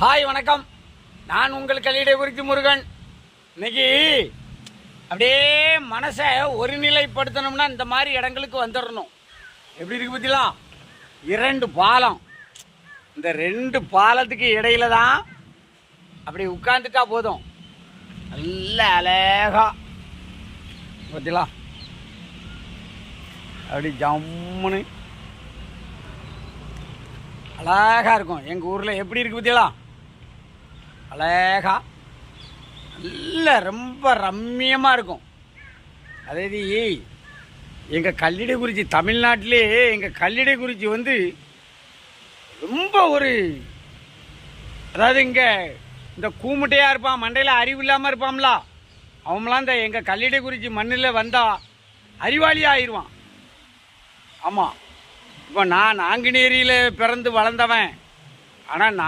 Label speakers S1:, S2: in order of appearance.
S1: Hi வணக்கம். நான் உங்கள் கல்லிடைக்குறிச்சி முருகன். இன்னைக்கு அப்படியே மனசை ஒருநிலைப்படுத்தணும்னா இந்த மாதிரி இடங்களுக்கு வந்துடணும். எப்படி இருக்கு பத்திலாம்? 2 பாலம். இந்த 2 பாலத்துக்கு இடையில தான் அப்படி உட்கார்ந்துட்டா போதும். நல்ல அழகா பத்திலாம் அப்படி ஜம்முன்னு அழகா இருக்கும். எங்கள் ஊரில் எப்படி இருக்கு பத்தியலாம்? அழகா நல்ல ரொம்ப ரம்மியமாக இருக்கும். அதாவது எங்கள் கல்லிடைக்குறிச்சி தமிழ்நாட்டிலே எங்கள் கல்லிடைக்குறிச்சி வந்து ரொம்ப அதாவது இங்கே இந்த கூமுட்டையாக இருப்பான், மண்டையில் அறிவு இல்லாமல் இருப்பான்ல, அவங்களாம் இந்த எங்கள் கல்லிடைக்குறிச்சி மண்ணில் வந்தால் அறிவாளியாக ஆயிடுவான். ஆமாம், இப்போ நான் நாங்குநேரியில் பிறந்து வளர்ந்தவன். ஆனால்